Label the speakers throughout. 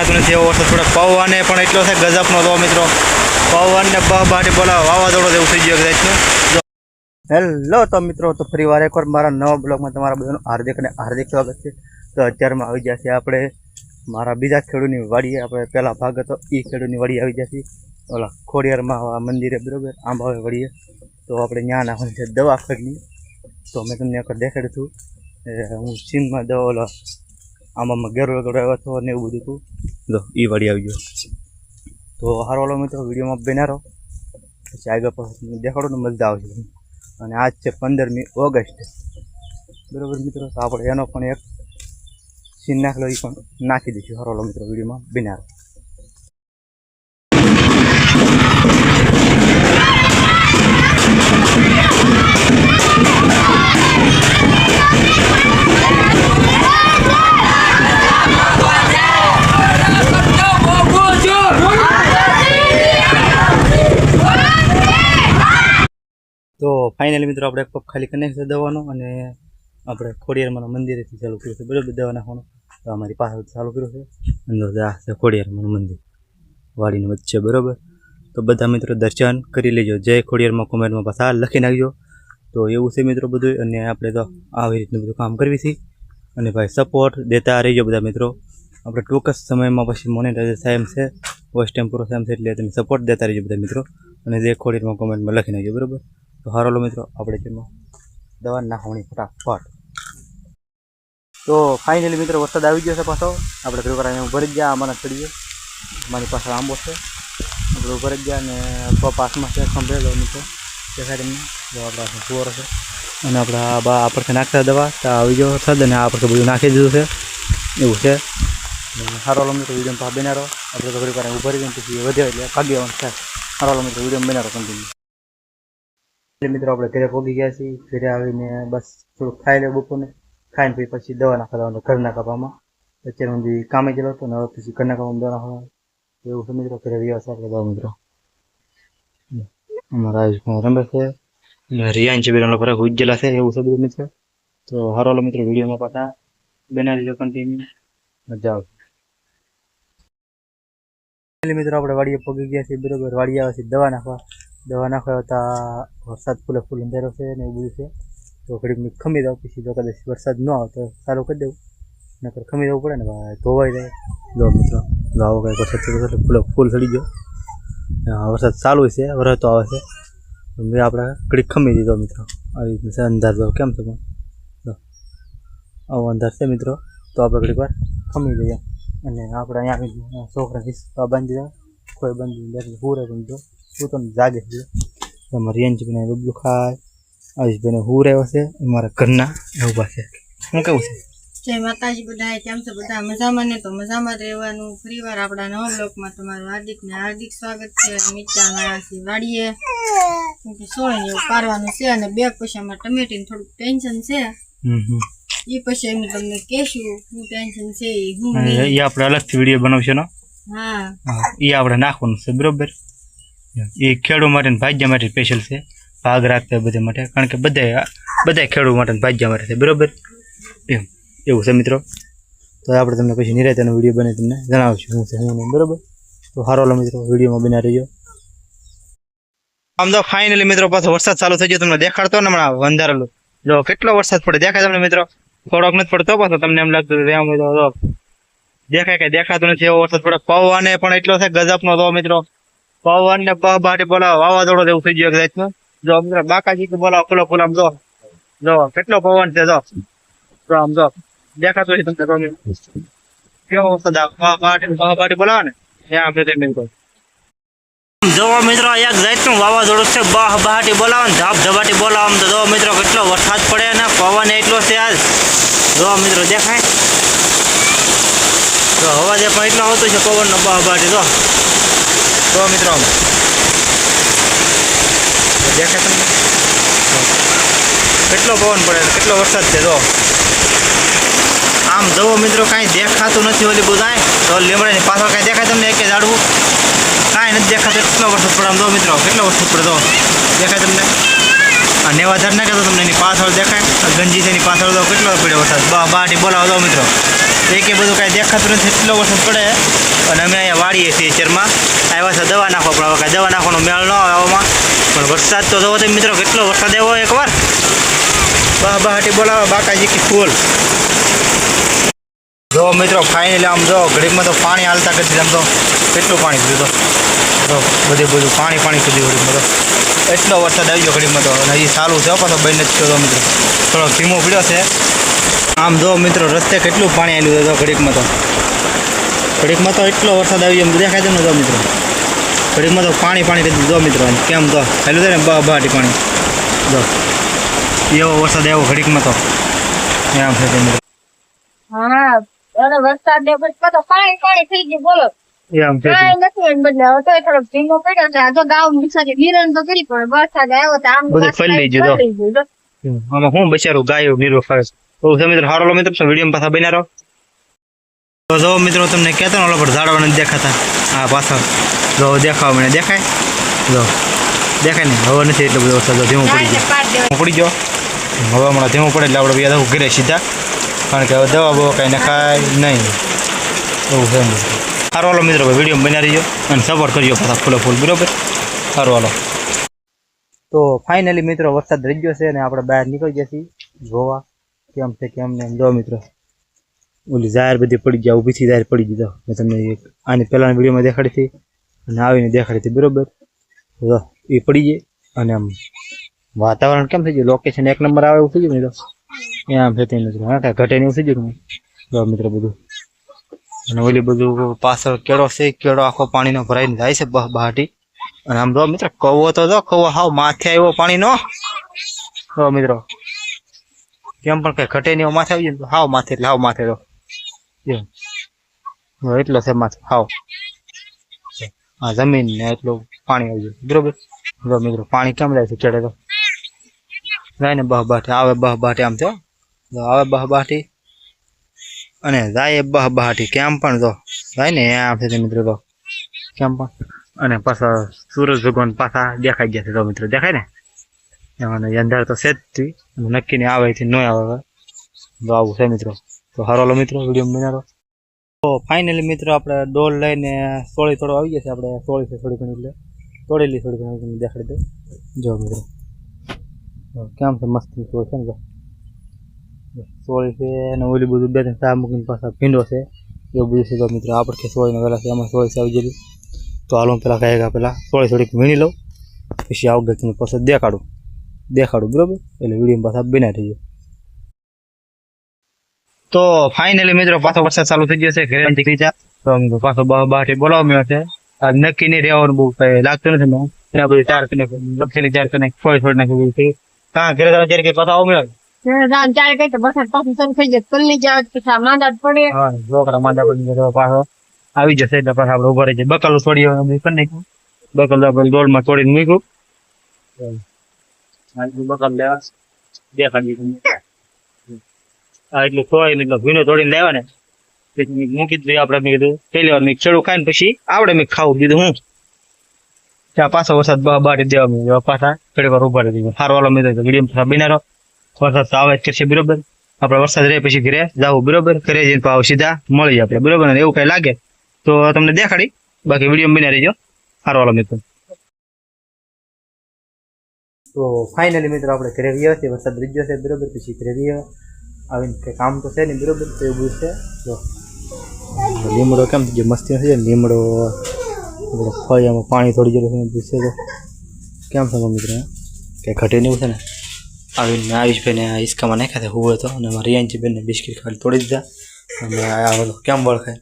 Speaker 1: દેખાતું નથી એવો વરસાદ, થોડા પવન પણ એટલો છે ગજબનો તો મિત્રો, પવન ને બહાટી બોલાવો વાવાઝોડો જેવું થઈ ગયો કદાચનું. હેલો તો મિત્રો, તો ફરી વાર એકવાર મારા નવા બ્લોગમાં તમારા બધાનું હાર્દિક અને હાર્દિક સ્વાગત છે. તો અત્યારમાં આવી ગયા છે આપણે મારા બીજા ખેડૂની વાડીએ. આપણે પહેલા ભાગ હતો એ ખેડૂની વાડી આવી ગયા છીએ ઓલા ખોડિયારમાં મંદિરે, બરાબર, આંબાવે વળીએ. તો આપણે ત્યાં નાખવાની છે દવા ખડની. તો મેં તમને એકવાર દેખાડ્યું હતું, હું સીમમાં દવા ઓલા આંબામાં ગેરો લગાડ્યો હતો અને એવું બધું હતું. જો એ વાડી આવી ગયો. તો હારો વાલો મિત્રો, વિડીયોમાં બેનારો પછી આગળ પાછળ દેખાડો ને મજા આવશે. અને આજ છે 15મી ઓગસ્ટ, બરાબર મિત્રો. તો આપણે એનો પણ એક સીન નાખેલો, એ પણ નાખી દઈશું. હારો વાલો મિત્રો, વિડીયોમાં બેનારો. તો ફાઇનલી મિત્રો આપણે એક પગ ખાલી કરી નાખીશું દવાનો, અને આપણે ખોડિયારમાંના મંદિરેથી ચાલુ કર્યું છે, બરાબર, દવા નાખવાનું. તો અમારી પાસે ચાલુ કર્યું છે. અંદર આ છે ખોડિયારમાંનું મંદિર વાડીની વચ્ચે, બરાબર. તો બધા મિત્રો દર્શન કરી લેજો. જય ખોડિયારમાં કોમેન્ટમાં પાછા લખી નાખજો. તો એવું છે મિત્રો બધું. અને આપણે તો આવી રીતનું બધું કામ કરવી છીએ. અને ભાઈ સપોર્ટ દેતા રહીજો બધા મિત્રો. આપણે ટૂંક જ સમયમાં પછી મોનેટાઇઝેશન ટાઈમ છે, વોઇસ ટાઈમ પૂરો ટાઈમ છે, એટલે તમે સપોર્ટ દેતા રહીજો બધા મિત્રો. અને જય ખોડિયારમાં કોમેન્ટમાં લખી નાખજો, બરાબર. તો હારો મિત્રો, આપણે તેમાં દવા નાખવાની ફટાફટ. તો ફાઇનલી મિત્રો વરસાદ આવી ગયો છે પાછો. આપણે ઘર અહીંયા ઉભા જ ગયા, આમાંના ચડીએ. મારી પાસે આંબો છે, આપણે ઉભા જ ગયા. અને પાસમાં છે ખંભેલો મિત્રો દેખાય તમને. જો આપણા સુવર છે, અને આપણા આ પરથી નાખતા દવા તો આવી ગયો વરસાદ, અને આ પરથી બધું નાખી દીધું છે, એવું છે. હારો મિત્રો, વિડીયો પાસે બનારો. આપણે તો ઘડી પાસે ઉભા રહીને પછી વધે એટલે ભાગી આવવાનું છે. હારો મિત્રો, વિડીયો બનારો કન્ટિન્યુ. મિત્રો આપણે ઘરે પહોંચી ગયા છીએ. ઘરે આવીને બસ થોડુંક ખાઈ લે બપોરને, ખાઈને પછી દવા નાખવા ઘરના કાપવામાં. અત્યારે હું કામે ગયેલો હતો ને હવે પછી ઘરના કાપવામાં દવા નાખવા એવું છે મિત્રો. ઘરે વ્યવસ્થા આપણે દવા મિત્રો અમારા રમે છે, રિયાન છે, બેના લોકો ઉજ્જેલા છે, એવું છે બધું મિત્રો. તો હારો મિત્રો, વિડીયોમાં પાછા બનાવી દેજો કન્ટિન્યુ, મજા આવશે. મિત્રો આપણે વાડીએ પગી ગયા છીએ, બરાબર. વાડી આવે છે દવા નાખવા હતા. વરસાદ ફૂલ અંધારો છે ને એવું બધું છે. તો ઘડીક ખમી દઉં, પછી જો કદાચ વરસાદ ન આવે તો સારું કરી દઉં, નકર ખમી દેવું પડે ને ભાઈ, ધોવાઈ જાય. જો મિત્રો, જો આવો કંઈ વરસાદ થયો એટલે ફૂલ ચડી ગયો. વરસાદ ચાલુ છે, વરસાદ આવે છે. મેં આપણે ઘડીક ખમી દીધો મિત્રો. આવી રીતનું છે અંધાર. તો કેમ છે પણ આવો અંધાર છે મિત્રો. તો આપણે ઘડીક વાર ખમી દઈએ. અને આપણે અહીંયા છોકરા હિસ્સા બાંધી દે, કોઈ બાંધી પૂરે સમજો હું તો જાગે છે. અમારે રિયાનજીભાઈને બબલું ખાય, આયુષભાઈને હું રહ્યો છે, અમારા ઘરના એવું પાસે. શું કેવું છે?
Speaker 2: જય માતાજી બધા, કેમ છે બધા? મજામાં ને? તો મજામાં રહેવાનું. ફરીવાર આપણા નવા બ્લોગમાં તમારું હાર્દિક ને હાર્દિક સ્વાગત છે. મિત્રા આવ્યા છે વાડીએ, સોય ને એવું પારવાનું છે. અને બે પછી અમારે ટમેટીને થોડુંક ટેન્શન છે, એ પછી અમે તમને કહેશું શું ટેન્શન છે.
Speaker 1: એ આપણે અલગથી વિડીયો બનાવશું ને?
Speaker 2: હા,
Speaker 1: એ આપણે નાખવાનું છે, બરોબર. એ ખેડૂ માટે ભાગ્ય માટે સ્પેશિયલ છે, ભાગ રાખતા બધા માટે. કારણ કે બધા ખેડૂત માટે ભાગ્ય માટે છે, બરોબર. એવું છે મિત્રો. તો આપણે તમને પછી નિરાંતનો વિડીયો બને તમને જણાવશું શું છે શું નહીં, બરોબર. તો હારો મિત્રો, વિડીયોમાં બના રહીજો. આમ તો ફાઇનલી મિત્રો પાછો વરસાદ ચાલુ થઈ ગયો. તમને દેખાડતો ને હમણાં અંધારેલું, જો કેટલો વરસાદ પડે દેખાય તમને મિત્રો. થોડોક નથી પડતો પાછો, તમને એમ લાગતું દેખાય કઈ દેખાતું નથી એવો વરસાદ પડે. પવન પણ એટલો છે ગજબનો તો મિત્રો. પવન ને બહાટી બોલાવો વાવાઝોડો જેવું થઈ ગયો કદાચ. જો મિત્રો બાકાજી બોલાવો ફૂલો આમ જો કેટલો પવન છે. જો આમ જો દેખાતું હોય તમને કેવો વરસાદ બહાટી બોલાવો ને આપણે જો મિત્રો એક જાતનું વાવાઝોડું છે. બહાટી બોલાવો ને ધબાટી બોલાવો આમ તો જો મિત્રો કેટલો વરસાદ પડે ને પવન એટલો છે આજ. જો મિત્રો દેખાય, તો અવાજ પણ એટલો આવતો છે પવનનો બહાટી. જો મિત્રો દેખાય તમને કેટલો પવન પડે, કેટલો વરસાદ છે. જો આમ જવો મિત્રો, કાંઈ દેખાતું નથી ઓલી બધા. તો લીમડાની પાછળ કાંઈ દેખાય તમને? એક ઝાડવું કાંઈ નથી દેખાતું. કેટલો વરસાદ પડે આમ જો મિત્રો, કેટલો વરસાદ પડે. તો દેખાય તમને? આ નેવાધાર નાખે તો તમને એની પાછળ દેખાય. ગંજી છે એની પાછળ તો કેટલો પડ્યો વરસાદ. બહાટી બોલાવો દો મિત્રો. એકે બધું કાંઈ દેખાતું નથી, એટલો વરસાદ પડે. અને અમે અહીંયા વાળીએ છીએ ચરમાં આવ્યા છે દવા નાખવા, પણ હવે કાંઈ દવા નાખવાનો મેળ ન આવે આવામાં. પણ વરસાદ તો જોવો તમે મિત્રો કેટલો વરસાદ આવ્યો એકવાર. બહાટી બોલાવે બાકાજી કી ફૂલ. જો મિત્રો ફાઇનલી આમ જો ઘડીકમાં તો પાણી હાલતા કરી દીધું. આમ તો કેટલું પાણી પીધું તો બધું પાણી કરી દીધું ઘડીકમાં તો. એટલો વરસાદ આવી ગયો ઘડીકમાં તો. અને હજી ચાલુ છે પાછો બંધ નથી થયો મિત્રો, થોડો ધીમો પીડ્યો છે. આમ જો મિત્રો રસ્તે કેટલું પાણી આવ્યું હતું ઘડીકમાં તો એટલો વરસાદ આવી ગયો એમ દેખાય છે ને. જો મિત્રો ઘડીકમાં તો પાણી કરી દીધું. જો મિત્રો કેમ તો ચાલ્યું છે ને બહાટી પાણી. જો એવો વરસાદ આવ્યો ઘડીકમાં તો એમ છે મિત્રો.
Speaker 2: હા અરે વરસાદ ને પછી તો પાણી થઈ ગયું બોલો.
Speaker 1: એમ છે
Speaker 2: કાંઈ નથી એમ બદલે હવે તો થોડોક ધીમો પડ્યો છે. આ તો ગામ બિચારી નિરણ તો કરી પણ વરસાદ આવ્યો તો આમ
Speaker 1: બધું ફરી ગયું તો. આમાં હું બચારું ગાયો નીરો ફરે તો છે મિત્રો. હારો મિત્રો વિડીયો પાછા બન્યા રહો. તો જો મિત્રો તમને કહેતો ને ઓલો પર ઝાડવા નથી દેખાતા. હા પાછળ જો દેખાવા મને દેખાય. જો દેખાય ને હવે નથી એટલો બધો વરસાદ. ધીમો પડી ગયો હવે હમણાં ધીમો પડે એટલે આપણે બે દવા ઘરે સીધા, કારણ કે હવે દવા બવા કાંઈ નખાય નહીં એવું છે. સારું હાલો મિત્રો વિડીયો બન્યા રહીજો અને સપોર્ટ કરજો પાછા ફૂલ બરોબર. સારું હાલો. તો ફાઇનલી મિત્રો વરસાદ રહી ગયો છે અને આપણે બહાર નીકળી ગયા છીએ જોવા કેમ છે કેમ નહીં. જો મિત્રો ઓલી જાહેર બધી પડી ગયા, ઊભી થી જાહેર પડી દીધો. મેં તમને આની પહેલાંના વિડીયોમાં દેખાડી હતી અને આવીને દેખાડી હતી બરોબર. જો એ પડી ગઈ અને આમ વાતાવરણ કેમ થઈ ગયું, લોકેશન એક નંબર આવે એવું થઈ ગયું મિત્રો. આમ છે મિત્રો હા કાંઈ ઘટે નહીં એવું થઈ ગયું. જો મિત્રો બધું અને ઓલી બધું પાછળ કેળો છે, કેળો આખો પાણીનો ભરાઈને જાય છે બહાટી. અને આમ જો મિત્રો કવો તો જો કવો હાવ માથે આવ્યો પાણીનો. જો મિત્રો કેમ પણ કઈ ઘટે નહીં માથે આવી જાય હાવ માથે, એટલે હાવ માથે તો એટલો છે માથે હાવ. હા જમીન ને એટલું પાણી આવી જાય બરોબર. જો મિત્રો પાણી કેમ જાય છે કેળે તો જાય ને બહાટી આવે બહાટી આમ થયો આવે બહાટી અને જાય બહાટી કેમ પણ જો જાય ને આમ છે મિત્રો તો કેમ પણ. અને પાછા સૂરજ ભગવાન પાછા દેખાઈ ગયા છે. તો મિત્રો દેખાય ને અને અંધાર તો છે જ નક્કી ને આવે છે ન આવે તો આવું છે મિત્રો. તો હારો મિત્રો વિડીયો બનાવો. તો ફાઇનલી મિત્રો આપણે ડોલ લઈને સોળી થોડો આવી ગયા છે. આપણે સોળી છે થોડી ઘણી એટલે તોડેલી થોડી ઘણી દેખાડી દે. જો મિત્રો કેમ છે મસ્ત સોળ છે ને તો સોળી છે અને ઓલી બધું બે ત્રણ ચા મૂકીને પાછા ભીંડો છે એવું બધું છે. તો મિત્રો આપણે કે સોળીને વહેલા છે આમાં સોળી આવી ગયેલી. તો હાલો પેલા કહે પેલા સોળી થોડીક વીણી લઉં પછી આવું તમને પછી દેખાડું બરોબર. એટલે વિડીયો પાછા બનાવી રહીએ. તો ફાઇનલી મિત્રો પાછો વરસાદ ચાલુ થઈ ગયો છે. ઘરે નીકળી જા તો પાછો બહાટી બોલાવ્યો છે. આ નક્કી નહીં રહેવાનું બહુ કઈ લાગતું નથી. એના બધું ચાર કરીને લખેલી ચાર કરીને થોડી નાખી છે. કાં ઘરે જવા ત્યારે કઈ પાછા આવો મળ્યો
Speaker 2: ચારે કઈ તો વરસાદ પાછું શરૂ થઈ જાય કલ્લી જાય પછી માંદા પડે.
Speaker 1: હા છોકરા માંદા પડી જાય પાછો આવી જશે એટલે પાછા આપણે ઉભા રહી જાય. બકલું છોડી કરી નાખ્યું. બકલ આપણે ડોલમાં તોડીને મૂક્યું. બકલ લેવા દેખાડી એટલું થોડી એટલો ભીનો તોડીને લેવા ને મૂકી દીધું. આપણે મેં કીધું પહેલી વાર મેં ચડું ખાઈને પછી આવડે મેં ખાવું દીધું. હું ત્યાં પાછો વરસાદ બાટી દેવા મેં પાછા થોડી વાર ઉભા રહી દીધું. સારો વાલો મેં વિડીયો બનાવો. વરસાદ તો આવે જ કરશે બરોબર. આપણે વરસાદ રહે પછી ઘરે જવું બરોબર. ઘરે જઈને પાવ સીધા મળી આપણે બરોબર. અને એવું કઈ લાગે તો તમને દેખાડી. બાકી વિડીયો બનાવી રહીજો. સારો વાલો મિત્રો. તો ફાઇનલી મિત્રો આપણે ઘરે રહ્યા છીએ. વરસાદ રહી ગયો છે બરોબર. પછી ઘરે રહ્યા આવીને કંઈ કામ તો છે નહીં બરોબર. તો એવું બધું છે. જો લીમડો કેમ થઈ ગયો મસ્તી થઈ જાય. લીમડો ફળિયામાં પાણી થોડી જરૂર છે તો કેમ છે મિત્રો કંઈ ઘટે નહીં છે ને. આવીને આયુષભાઈને હિસકામાં નાખ્યા હતા હુવે તો. અને અમારે રિયાંચી બેનને બિસ્કીટ ખાલી તોડી દીધા. અને આ ઓલો કેમ વળખાય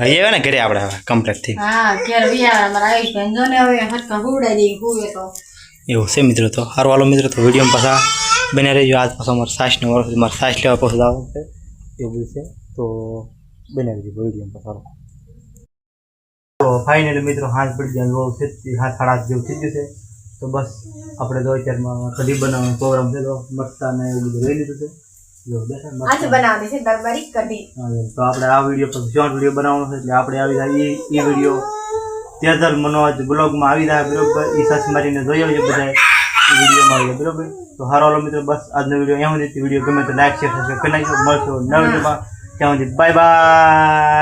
Speaker 1: અહીં આવે ને ઘરે આપણે હવે કમ્પ્લેટથી.
Speaker 2: હા ઘેર વિયા અમારા આયુષભાઈ જો ને હવે હટકા હુવડાઈ દઈ હુવે તો
Speaker 1: એવું છે મિત્રો. તો સારું વાલો મિત્રો તો વિડીયો પાછા બને રહેજો. આજ પાછો અમારે સાસનો વર્ષ મારે સાસ લેવા પાછું આવવાનું છે એવું બધું છે. તો બને રહેજો વિડીયો પાછા. તો ફાઇનલી મિત્રો હાથ પડી જાય હાથ 8:30 જેવું થઈ ગયું છે. તો બસ આપણે તો અત્યારમાં કઢી બનાવવાનો પ્રોગ્રામ છે. તો મરચાં ને એવું બધું લઈ લીધું છે.
Speaker 2: આજે બનાવવાની છે દરબારી કઢી.
Speaker 1: તો આપણે આ વિડીયો પછી શોર્ટ વિડીયો બનાવવાનો છે. એટલે આપણે આવી જાય એ વિડીયો તેજલ મનોજ બ્લોગમાં આવી જાય બરોબર. એ સર્ચ મારીને જોઈ આવજો બધા એ વિડીયોમાં આવી જાય બરોબર. તો હારો મિત્રો બસ આજનો વિડીયો અહીંયા સુધી. વિડીયો ગમે તો લાઈક શેર સબસ્ક્રાઈબ કરી નાખજો. મળશો નવા વિડીયોમાં. ત્યાં સુધી બાય બાય.